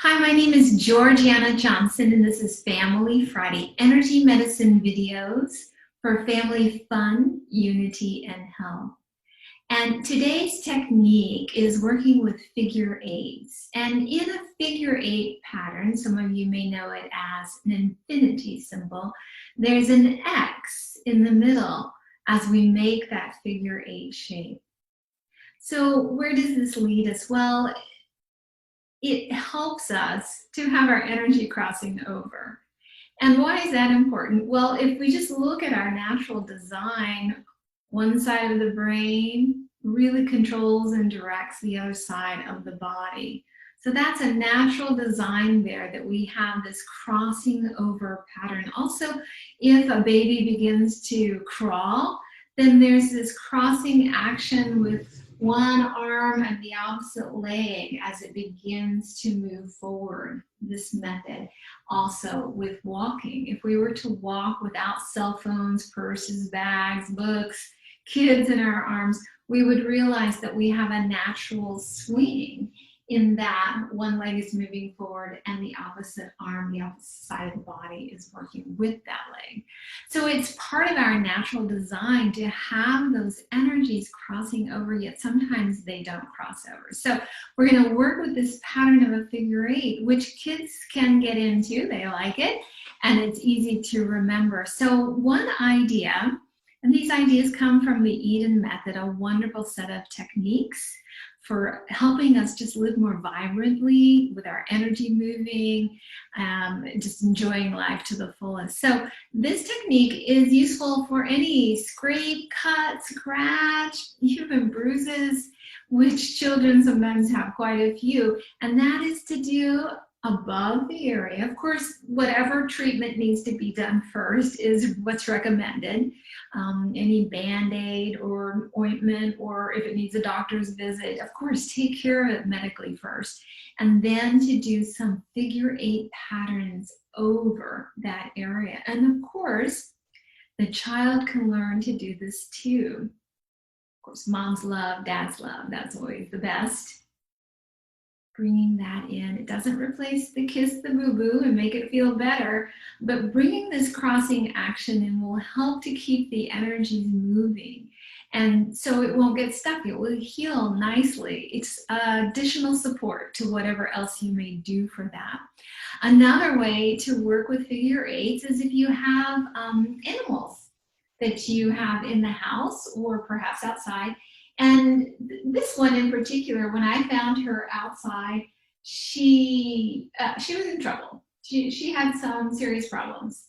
Hi, my name is Georgiana Johnson, and this is Family Friday Energy Medicine videos for family fun, unity, and health. And today's technique is working with figure eights. And in a figure eight pattern, some of you may know it as an infinity symbol, there's an X in the middle as we make that figure eight shape. So where does this lead us? Well, it helps us to have our energy crossing over. And why is that important? Well, if we just look at our natural design, one side of the brain really controls and directs the other side of the body. So that's a natural design there, that we have this crossing over pattern. Also, if a baby begins to crawl, then there's this crossing action with one arm and the opposite leg as it begins to move forward. This method also with walking. If we were to walk without cell phones, purses, bags, books, kids in our arms, we would realize that we have a natural swing in that one leg is moving forward and the opposite arm, the opposite side of the body is working with that leg. So it's part of our natural design to have those energies crossing over, yet sometimes they don't cross over. So we're going to work with this pattern of a figure eight, which kids can get into. They like it, and it's easy to remember. So one idea, and these ideas come from the Eden method, a wonderful set of techniques for helping us just live more vibrantly with our energy moving, just enjoying life to the fullest. So this technique is useful for any scrape, cut, scratch, even bruises, which children sometimes have quite a few, and that is to do above the area. Of course, whatever treatment needs to be done first is what's recommended. Any Band-Aid or ointment, or if it needs a doctor's visit, of course, take care of it medically first. And then to do some figure eight patterns over that area. And of course, the child can learn to do this too. Of course, mom's love, dad's love, that's always the best. Bringing that in. It doesn't replace the kiss the boo-boo and make it feel better, but bringing this crossing action in will help to keep the energies moving. And so it won't get stuck. It will heal nicely. It's additional support to whatever else you may do for that. Another way to work with figure eights is if you have animals that you have in the house or perhaps outside. And this one in particular, when I found her outside, she was in trouble. She had some serious problems.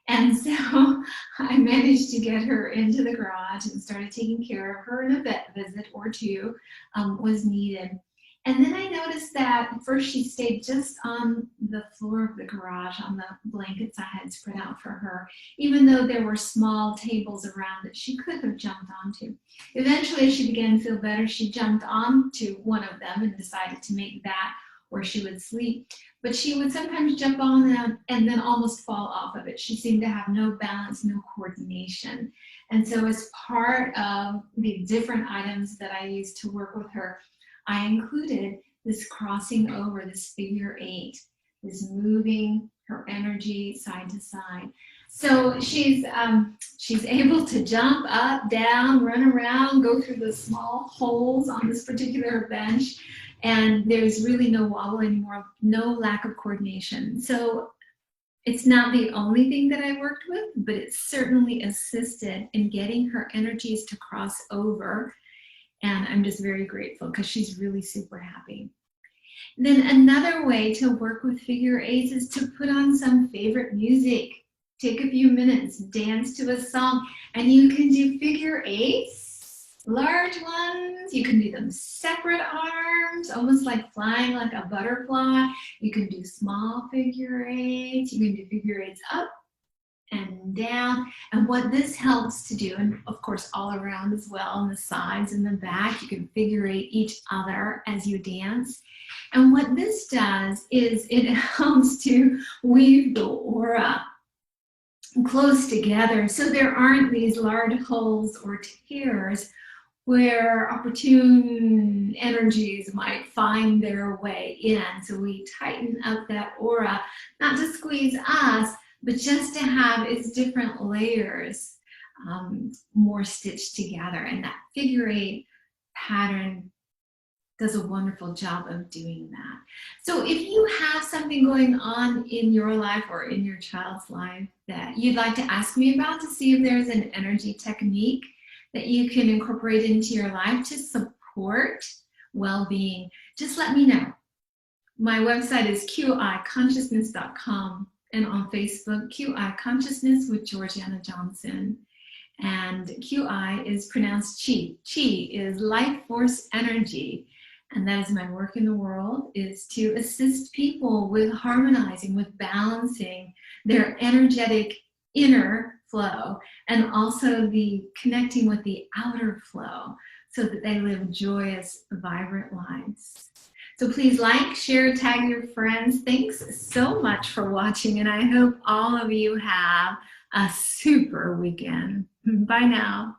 And so I managed to get her into the garage and started taking care of her, and a vet visit or two was needed. And then I noticed that first she stayed just on the floor of the garage on the blankets I had spread out for her, even though there were small tables around that she could have jumped onto. Eventually, as she began to feel better, she jumped onto one of them and decided to make that where she would sleep. But she would sometimes jump on them and then almost fall off of it. She seemed to have no balance, no coordination. And so as part of the different items that I used to work with her, I included this crossing over, this figure eight, this moving her energy side to side. So she's able to jump up, down, run around, go through the small holes on this particular bench, and there's really no wobble anymore, no lack of coordination. So it's not the only thing that I worked with, but it certainly assisted in getting her energies to cross over. And I'm just very grateful because she's really super happy. Then another way to work with figure eights is to put on some favorite music. Take a few minutes, dance to a song, and you can do figure eights, large ones. You can do them separate arms, almost like flying like a butterfly. You can do small figure eights. You can do figure eights up and down. And what this helps to do, and of course all around as well, on the sides and the back, you can figure eight each other as you dance. And what this does is it helps to weave the aura close together so there aren't these large holes or tears where opportune energies might find their way in. So we tighten up that aura, not to squeeze us, but just to have its different layers more stitched together. And that figure eight pattern does a wonderful job of doing that. So if you have something going on in your life or in your child's life that you'd like to ask me about to see if there's an energy technique that you can incorporate into your life to support well-being, just let me know. My website is qiconsciousness.com, and on Facebook, QI Consciousness with Georgiana Johnson. And QI is pronounced Chi. Chi is life force energy. And that is my work in the world, is to assist people with harmonizing, with balancing their energetic inner flow, and also the connecting with the outer flow so that they live joyous, vibrant lives. So please like, share, tag your friends. Thanks so much for watching, and I hope all of you have a super weekend. Bye now.